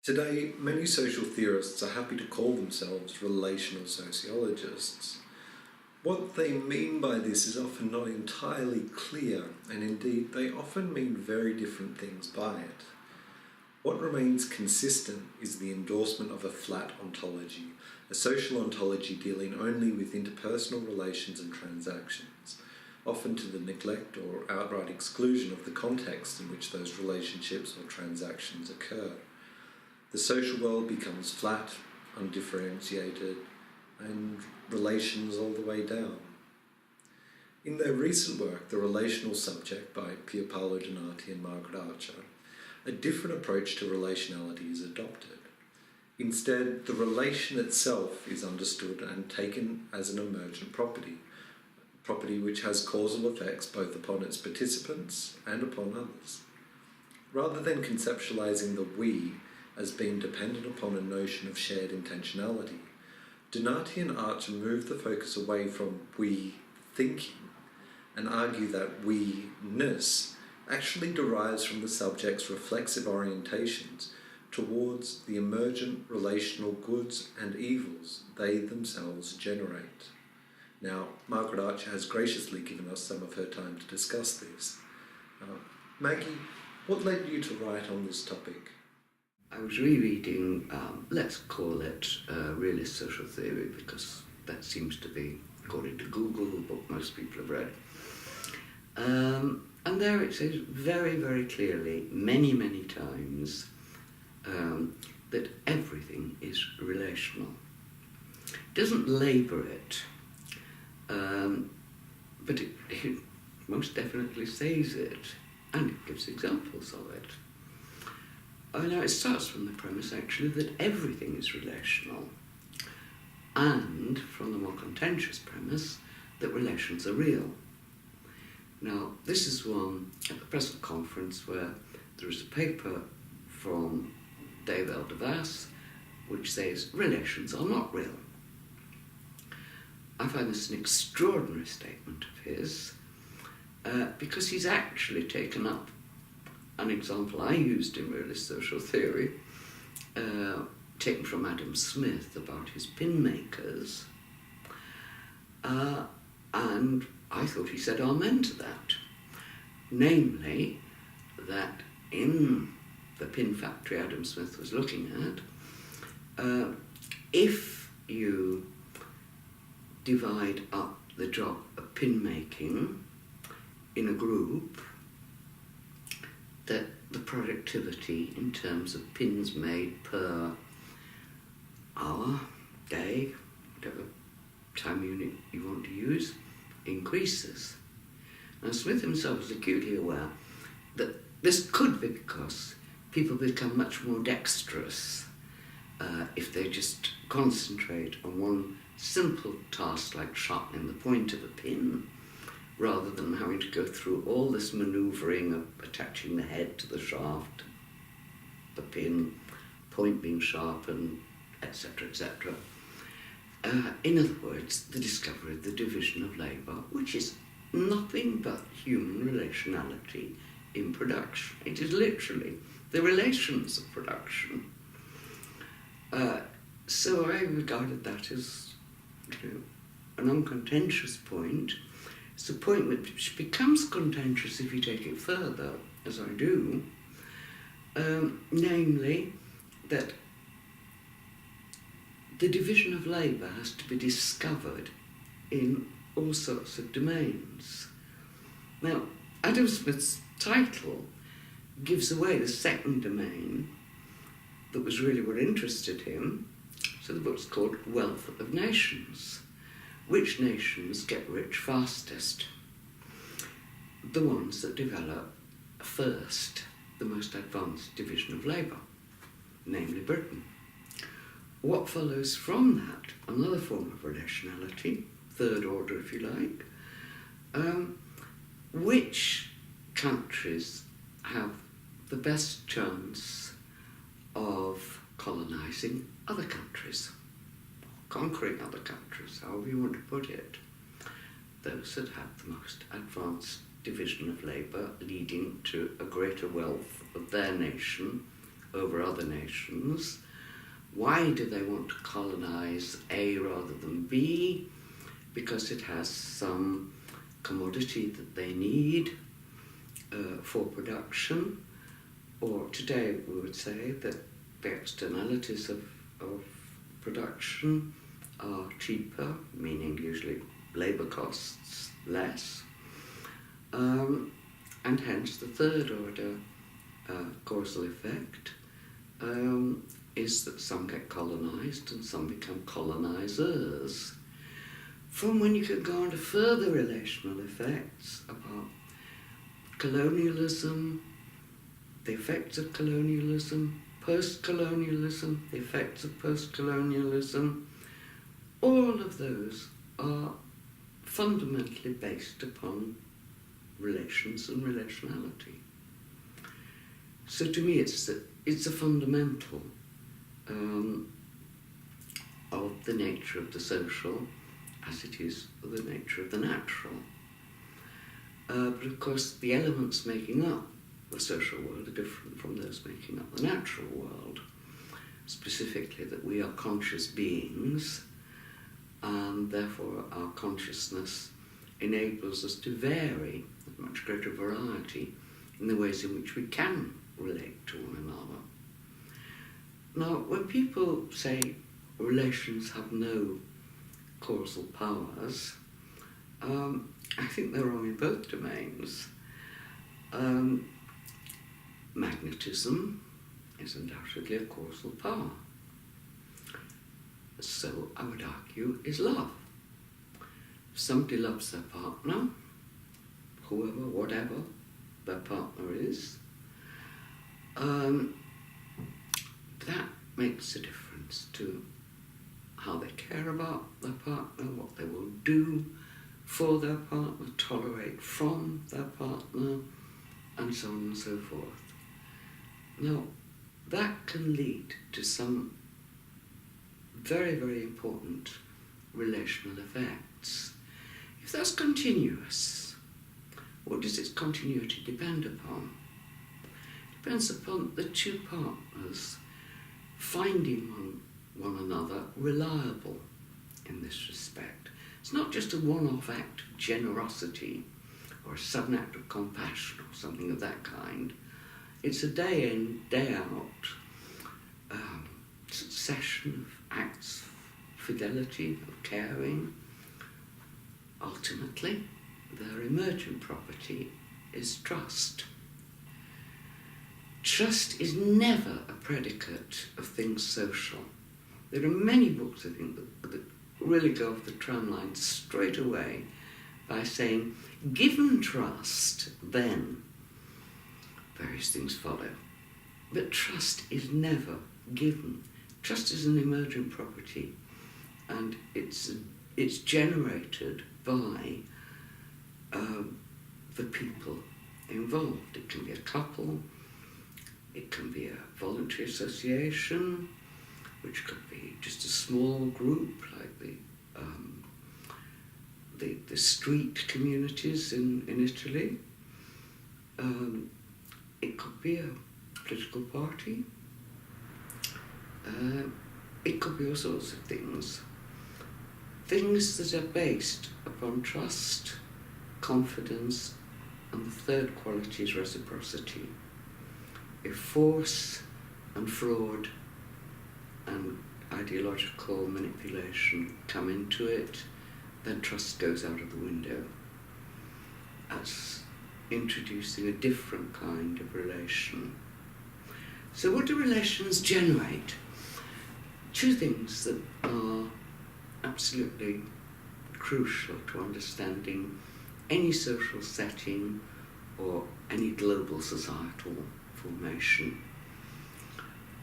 Today, many social theorists are happy to call themselves relational sociologists. What they mean by this is often not entirely clear, and indeed they often mean very different things by it. What remains consistent is the endorsement of a flat ontology, a social ontology dealing only with interpersonal relations and transactions, often to the neglect or outright exclusion of the context in which those relationships or transactions occur. The social world becomes flat, undifferentiated, and relations all the way down. In their recent work, The Relational Subject by Pierpaolo Donati and Margaret Archer, a different approach to relationality is adopted. Instead, the relation itself is understood and taken as an emergent property which has causal effects both upon its participants and upon others. Rather than conceptualizing the we as being dependent upon a notion of shared intentionality, Donati and Archer move the focus away from we thinking and argue that we-ness actually derives from the subject's reflexive orientations towards the emergent relational goods and evils they themselves generate. Now, Margaret Archer has graciously given us some of her time to discuss this. Maggie, what led you to write on this topic? I was rereading, let's call it realist social theory, because that seems to be, according to Google, the book most people have read. And there it says very, very clearly, many, many times, that everything is relational. It doesn't labour it, but it most definitely says it, and it gives examples of it. Now, it starts from the premise, actually, that everything is relational, and from the more contentious premise that relations are real. Now, this is one at the present conference where there is a paper from Dave L. DeVas which says relations are not real. I find this an extraordinary statement of his because he's actually taken up an example I used in realist social theory, taken from Adam Smith about his pin makers, and I thought he said amen to that. Namely, that in the pin factory Adam Smith was looking at, if you divide up the job of pin making in a group, that the productivity in terms of pins made per hour, day, whatever time unit you want to use, increases. Now, Smith himself was acutely aware that this could be because people become much more dexterous if they just concentrate on one simple task like sharpening the point of a pin, rather than having to go through all this manoeuvring of attaching the head to the shaft, the pin, point being sharpened, etc., etc. In other words, the discovery of the division of labour, which is nothing but human relationality in production. It is literally the relations of production. So I regarded that as an uncontentious point. It's a point which becomes contentious if you take it further, as I do, namely that the division of labour has to be discovered in all sorts of domains. Now, Adam Smith's title gives away the second domain that was really what interested him, so the book's called Wealth of Nations. Which nations get rich fastest? The ones that develop first the most advanced division of labour, namely Britain. What follows from that, another form of relationality, third order if you like, which countries have the best chance of colonising other countries, conquering other countries, however you want to put it. Those that have the most advanced division of labour leading to a greater wealth of their nation over other nations. Why do they want to colonize A rather than B? Because it has some commodity that they need for production. Or today we would say that the externalities of production are cheaper, meaning usually labour costs less. And hence the third order causal effect is that some get colonised and some become colonisers. From when you can go on to further relational effects about colonialism, the effects of colonialism, post-colonialism, the effects of post-colonialism, all of those are fundamentally based upon relations and relationality. So to me it's a fundamental of the nature of the social as it is the nature of the natural. But of course the elements making up the social world are different from those making up the natural world. Specifically that we are conscious beings, and therefore our consciousness enables us to vary with much greater variety in the ways in which we can relate to one another. Now, when people say relations have no causal powers, I think they're wrong in both domains. Magnetism is undoubtedly a causal power. So I would argue is love. If somebody loves their partner, whoever, whatever their partner is, that makes a difference to how they care about their partner, what they will do for their partner, tolerate from their partner, and so on and so forth. Now, that can lead to some very, very important relational effects. If that's continuous, what does its continuity depend upon? It depends upon the two partners finding one another reliable in this respect. It's not just a one-off act of generosity or a sudden act of compassion or something of that kind. It's a day in, day out succession of acts of fidelity, of caring. Ultimately, their emergent property is trust. Trust is never a predicate of things social. There are many books, I think, that really go off the tram line straight away by saying, given trust, then various things follow. But trust is never given. Trust is an emergent property, and it's generated by the people involved. It can be a couple, it can be a voluntary association, which could be just a small group like the street communities in Italy. It could be a political party. It could be all sorts of things. Things that are based upon trust, confidence, and the third quality is reciprocity. If force and fraud and ideological manipulation come into it, then trust goes out of the window. That's introducing a different kind of relation. So what do relations generate? Two things that are absolutely crucial to understanding any social setting or any global societal formation.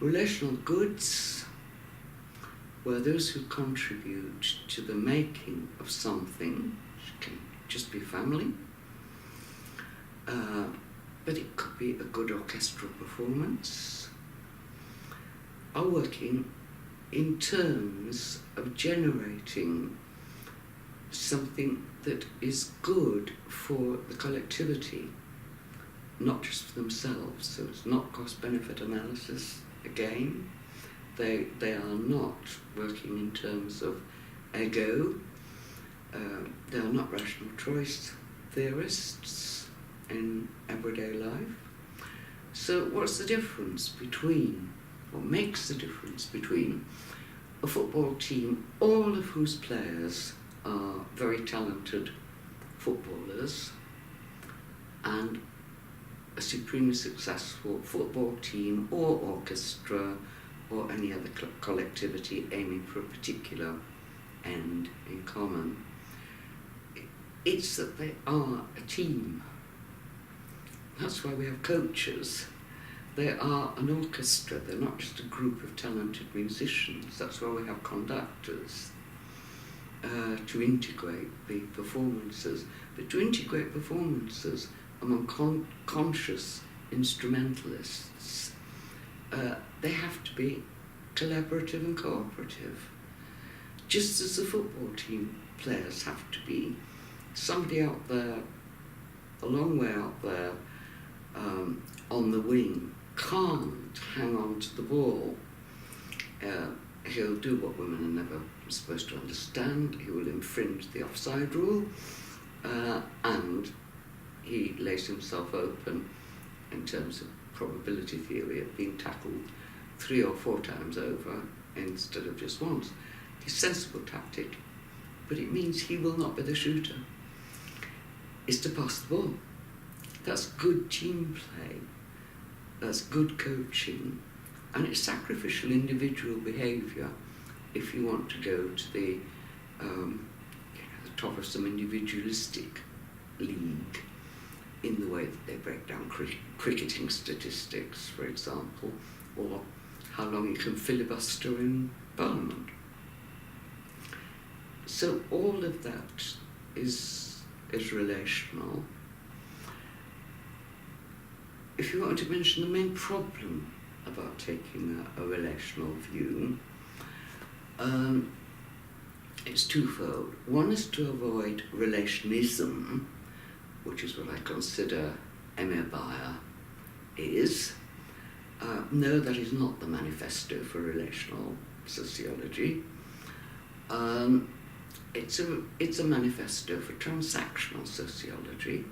Relational goods, where those who contribute to the making of something, which can just be family, but it could be a good orchestral performance, are working in terms of generating something that is good for the collectivity. not just for themselves, so it's not cost-benefit analysis again. They are not working in terms of ego. They are not rational choice theorists in everyday life. So what's the difference between, what makes the difference between a football team, all of whose players are very talented footballers, and a supremely successful football team or orchestra or any other collectivity aiming for a particular end in common? It's that they are a team. That's why we have coaches. They are an orchestra. They're not just a group of talented musicians. That's why we have conductors, to integrate the performances. But to integrate performances among conscious instrumentalists, they have to be collaborative and cooperative. Just as the football team players have to be. Somebody out there, a long way out there, on the wing, can't hang on to the ball. He'll do what women are never supposed to understand. He will infringe the offside rule, and he lays himself open in terms of probability theory of being tackled 3 or 4 times over instead of just once. It's a sensible tactic, but it means he will not be the shooter. It's to pass the ball. That's good team play. That's good coaching. And it's sacrificial individual behaviour if you want to go to the top of some individualistic league in the way that they break down cricketing statistics, for example, or how long you can filibuster in Parliament. So all of that is relational. If you want to mention the main problem about taking a relational view, it's twofold. One is to avoid relationism, which is what I consider Emir Bayer is. No, that is not the manifesto for relational sociology. It's a manifesto for transactional sociology,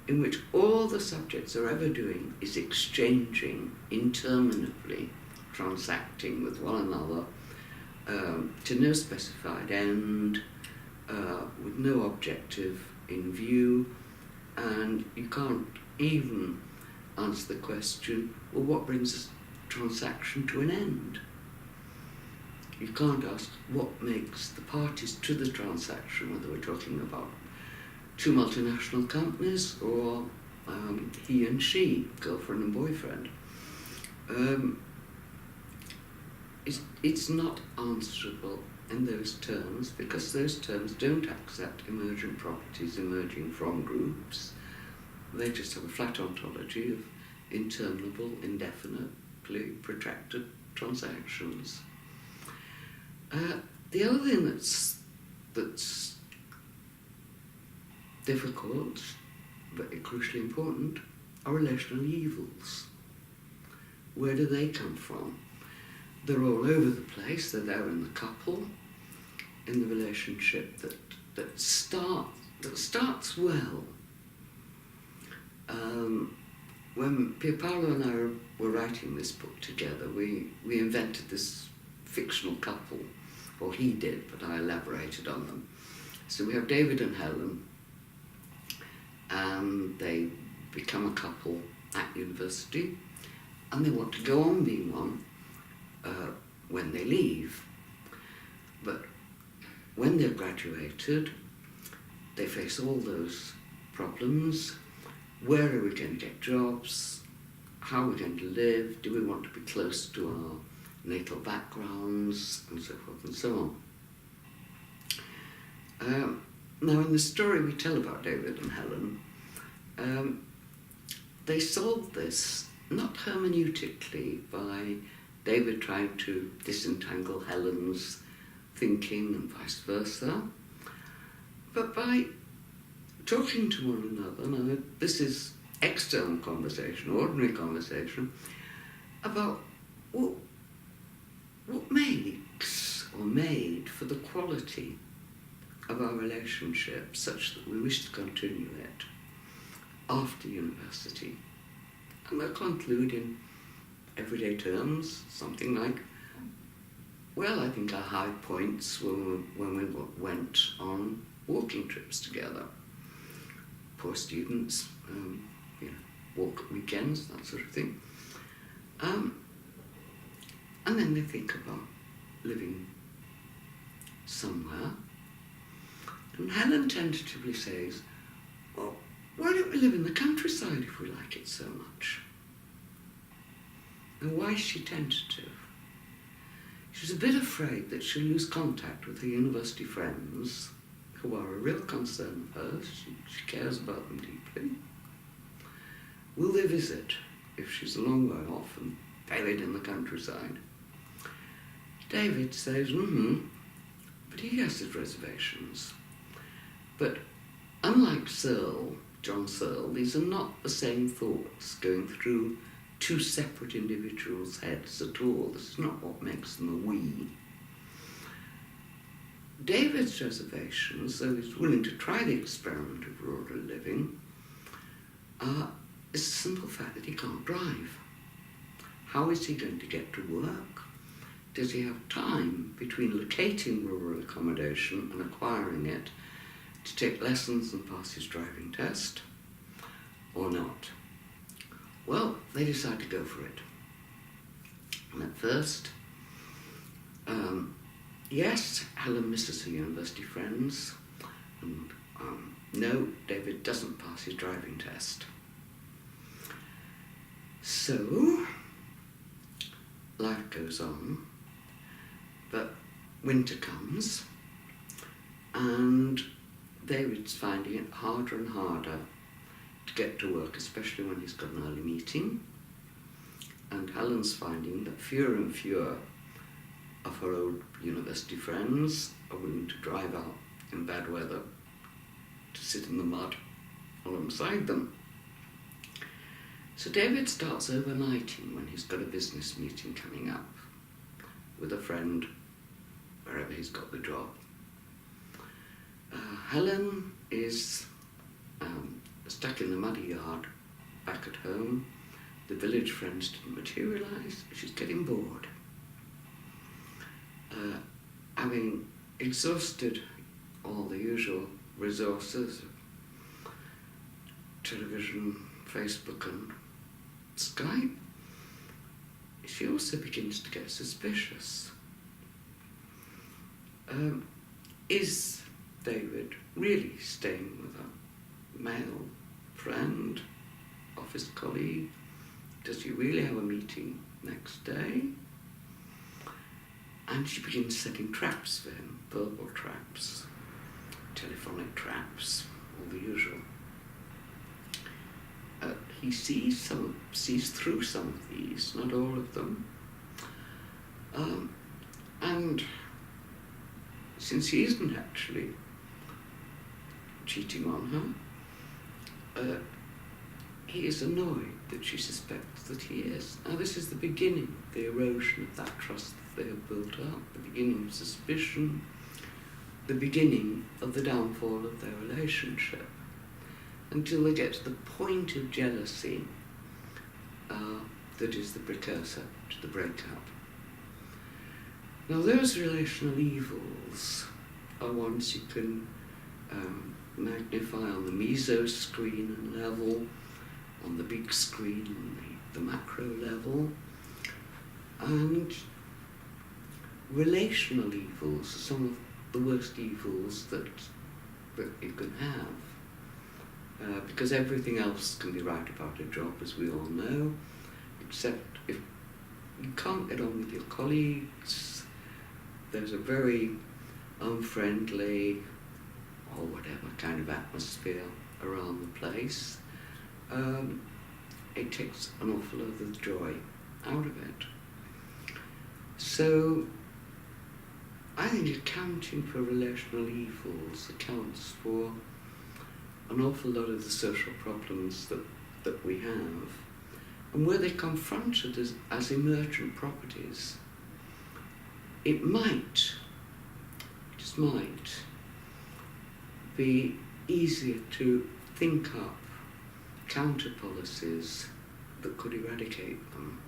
in which all the subjects are ever doing is exchanging interminably, transacting with one another to no specified end, with no objective in view, and you can't even answer the question, well, what brings a transaction to an end? You can't ask what makes the parties to the transaction, whether we're talking about 2 multinational companies or he and she, girlfriend and boyfriend. It's not answerable in those terms because those terms don't accept emergent properties emerging from groups. They just have a flat ontology of interminable, indefinitely protracted transactions. The other thing that's difficult, but crucially important, are relational evils. Where do they come from? They're all over the place. They're there in the couple, in the relationship that starts well. When Pierpaolo and I were writing this book together, we invented this fictional couple, or he did, but I elaborated on them. So we have David and Helen, and they become a couple at university, and they want to go on being one when they leave. But when they've graduated, they face all those problems. Where are we going to get jobs? How are we going to live? Do we want to be close to our natal backgrounds? And so forth and so on. Now, in the story we tell about David and Helen, they solve this not hermeneutically by David trying to disentangle Helen's thinking and vice versa, but by talking to one another. Now, this is external conversation, ordinary conversation, about what makes or made for the quality of our relationship such that we wish to continue it after university. And we'll conclude in everyday terms, something like, well, I think our high points were when we went on walking trips together. Poor students, walk at weekends, that sort of thing. And then they think about living somewhere. And Helen tentatively says, well, why don't we live in the countryside if we like it so much? And why is she tentative? She's a bit afraid that she'll lose contact with her university friends, who are a real concern of hers. She cares about them deeply. Will they visit if she's a long way off and buried in the countryside? David says, but he has his reservations. But unlike John Searle, these are not the same thoughts going through two separate individuals' heads at all. This is not what makes them a we. David's reservations, though he's willing to try the experiment of rural living, is the simple fact that he can't drive. How is he going to get to work? Does he have time between locating rural accommodation and acquiring it to take lessons and pass his driving test, or not? Well, they decide to go for it. And at first, yes, Helen misses her university friends, and no, David doesn't pass his driving test. So, life goes on, but winter comes, and David's finding it harder and harder to get to work, especially when he's got an early meeting. And Helen's finding that fewer and fewer of her old university friends are willing to drive out in bad weather to sit in the mud alongside them. So David starts overnighting when he's got a business meeting coming up with a friend wherever he's got the job. Helen is stuck in the muddy yard back at home. The village friends didn't materialise. She's getting bored. Having exhausted all the usual resources of television, Facebook and Skype, she also begins to get suspicious. Is David really staying with a male friend, office colleague? Does he really have a meeting next day? And she begins setting traps for him, verbal traps, telephonic traps, all the usual. He sees through some of these, not all of them. And since he isn't actually cheating on her, he is annoyed that she suspects that he is. Now this is the beginning, the erosion of that trust that they have built up, the beginning of suspicion, the beginning of the downfall of their relationship, until they get to the point of jealousy that is the precursor to the breakup. Now those relational evils are ones you can magnify on the meso screen and level, on the big screen on the macro level, and relational evils are some of the worst evils that you can have, because everything else can be right about a job, as we all know, except if you can't get on with your colleagues, there's a very unfriendly or whatever kind of atmosphere around the place, it takes an awful lot of the joy out of it. So I think accounting for relational evils accounts for an awful lot of the social problems that that we have, and were they confronted as emergent properties, it just might, be easier to think up counter policies that could eradicate them.